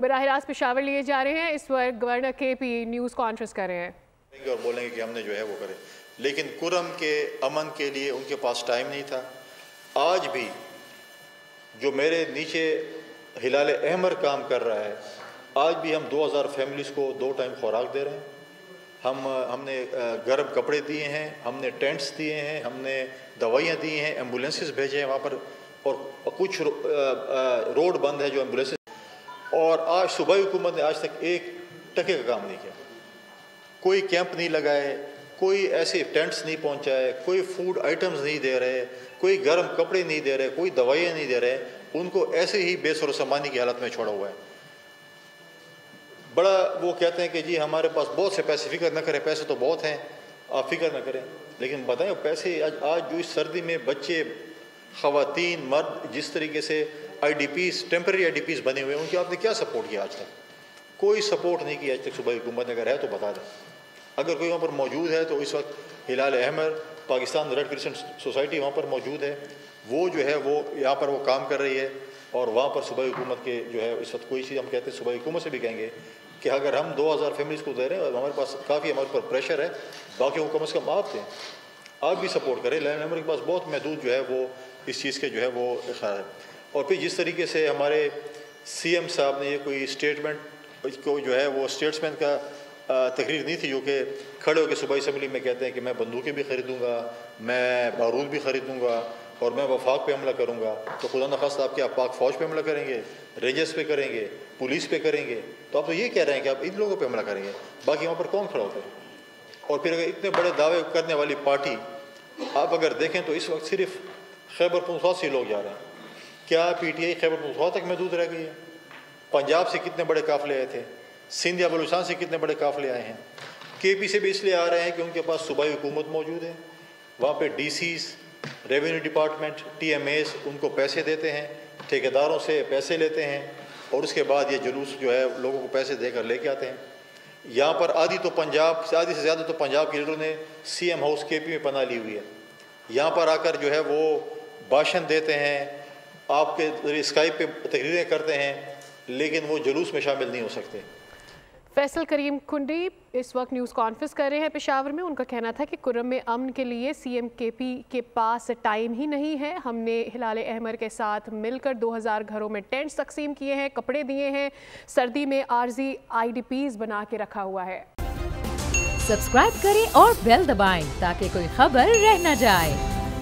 براہ راست پشاور لیے جا رہے ہیں. اس وقت گورنر کے پی نیوز کانفرنس کر رہے ہیں اور بولیں گے کہ ہم نے جو ہے وہ کرے، لیکن کرم کے امن کے لیے ان کے پاس ٹائم نہیں تھا. آج بھی جو میرے نیچے ہلال احمر کام کر رہا ہے، آج بھی ہم 2000 فیملیز کو 2 ٹائم خوراک دے رہے ہیں. ہم نے گرم کپڑے دیے ہیں، ہم نے ٹینٹس دیے ہیں، ہم نے دوائیاں دی ہیں، ایمبولینسز بھیجے ہیں وہاں پر، اور کچھ روڈ بند ہے جو ایمبولینسز. اور آج صوبائی حکومت نے آج تک ایک ٹکے کا کام نہیں کیا. کوئی کیمپ نہیں لگائے، کوئی ایسے ٹینٹس نہیں پہنچائے، کوئی فوڈ آئٹمز نہیں دے رہے، کوئی گرم کپڑے نہیں دے رہے، کوئی دوائیاں نہیں دے رہے. ان کو ایسے ہی بے سر و سامانی کی حالت میں چھوڑا ہوا ہے. بڑا وہ کہتے ہیں کہ جی ہمارے پاس بہت سے پیسے، فکر نہ کریں، پیسے تو بہت ہیں، آپ فکر نہ کریں. لیکن بتائیں پیسے آج جو اس سردی میں بچے، خواتین، مرد جس طریقے سے I D Ps, temporary I D Ps بنے ہوئے ہیں، ان کی آپ نے کیا سپورٹ کیا آج تک؟ کوئی سپورٹ نہیں کیا آج تک صوبائی حکومت نے. اگر ہے تو بتا دیں. اگر کوئی وہاں پر موجود ہے تو اس وقت ہلال احمر، پاکستان ریڈ کرسنٹ سوسائٹی وہاں پر موجود ہے. وہ جو ہے وہ یہاں پر وہ کام کر رہی ہے، اور وہاں پر صوبائی حکومت کے جو ہے اس وقت کوئی چیز، ہم کہتے ہیں صوبائی حکومت سے بھی کہیں گے کہ اگر ہم 2000 فیملیز کو دے رہے ہیں اور ہمارے پاس کافی ہمارے پر پریشر ہے، باقی کم از کم آپ دیں، آپ بھی سپورٹ کریں. ہلال احمر کے پاس بہت محدود جو ہے وہ اس چیز کے جو ہے وہ اختیار ہے. اور پھر جس طریقے سے ہمارے سی ایم صاحب نے یہ کوئی اسٹیٹمنٹ کو جو ہے وہ اسٹیٹسمین کا تقریر نہیں تھی، جو کہ کھڑے ہو کے صوبائی اسمبلی میں کہتے ہیں کہ میں بندوقیں بھی خریدوں گا، میں بارود بھی خریدوں گا، اور میں وفاق پہ حملہ کروں گا. تو خدا نخواستہ آپ کیا پاک فوج پہ حملہ کریں گے، رینجرز پہ کریں گے، پولیس پہ کریں گے؟ تو آپ تو یہ کہہ رہے ہیں کہ آپ ان لوگوں پہ حملہ کریں گے، باقی وہاں پر کون کھڑا ہوتا ہے؟ اور پھر اگر اتنے بڑے دعوے کرنے والی پارٹی آپ اگر دیکھیں تو اس وقت صرف خیبر پختونخوا سے لوگ جا رہے ہیں. کیا P T I Khyber Pakhtunkhwa تک محدود رہ گئی ہے؟ پنجاب سے کتنے بڑے قافلے آئے تھے، سندھ یا بلوچستان سے کتنے بڑے قافلے آئے ہیں. کے پی سے بھی اس لیے آ رہے ہیں کہ ان کے پاس صوبائی حکومت موجود ہے، وہاں پہ D Cs, revenue department, T M As ان کو پیسے دیتے ہیں، ٹھیکیداروں سے پیسے لیتے ہیں، اور اس کے بعد یہ جلوس جو ہے لوگوں کو پیسے دے کر لے کے آتے ہیں. یہاں پر آدھی سے زیادہ تو پنجاب کے لیڈروں نے سی ایم ہاؤس کے پی میں پناہ لی ہوئی ہے. یہاں پر آ کر جو ہے وہ بھاشن دیتے ہیں، آپ کے اسکائپ پہ تقریریں کرتے ہیں، لیکن وہ جلوس میں شامل نہیں ہو سکتے. فیصل کریم کنڈی اس وقت نیوز کانفرنس کر رہے ہیں پشاور میں. ان کا کہنا تھا کہ کرم میں امن کے لیے سی ایم کے پی کے پاس ٹائم ہی نہیں ہے. ہم نے ہلال احمر کے ساتھ مل کر 2000 گھروں میں ٹینٹس تقسیم کیے ہیں، کپڑے دیے ہیں، سردی میں عارضی آئی ڈی پیز بنا کے رکھا ہوا ہے. سبسکرائب کریں اور بیل دبائیں تاکہ کوئی خبر رہ نہ جائے.